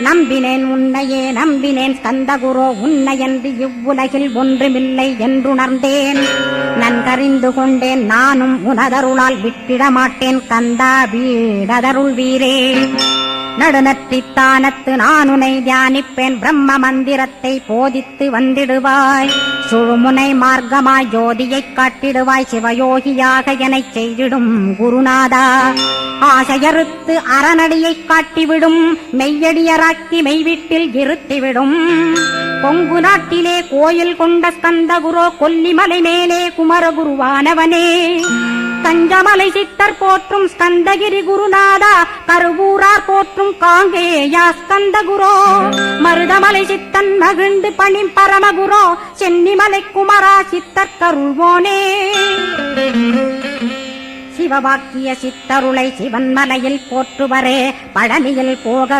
நம்பினேன் உன்னையே நம்பினேன் ஸ்கந்தகுரோ, உன்னையன்று இவ்வுலகில் ஒன்றுமில்லை என்றுணர்ந்தேன். நன்கறிந்து கொண்டேன் நானும் உனதருளால் விட்டிட மாட்டேன் கந்தா வீடதருள் வீரே. நடுநற்றித்தானத்து நானுனை தியானிப்பேன், பிரம்ம மந்திரத்தை போதித்து வந்திடுவாய். சுழுமுனை மார்க்கமாய் ஜோதியைக் காட்டிடுவாய், சிவயோகியாக எனச் செய்திடும் குருநாதா. ஆசையறுத்து அறநடியைக் காட்டிவிடும், மெய்யடியராக்கி மெய்வீட்டில் இருத்திவிடும். கொங்கு நாட்டிலே கோயில் கொண்ட ஸ்கந்தகுரோ, கொல்லிமலை மேலே குமரகுருவானவனே. கஞ்சமலை சித்தர் போற்றும் ஸ்கந்தகிரி குருநாதா, கருவூரார் போற்றும் காங்கேயா ஸ்கந்தகுரோ. மருதமலை சித்தன் மகிழ்ந்து பணிம் பரமகுரோ, சென்னிமலை குமரா சித்தர் கருள்வோனே. சிவவாக்கிய சித்தருளை சிவன்மலையில் போற்றுவரே, பழனியில் போக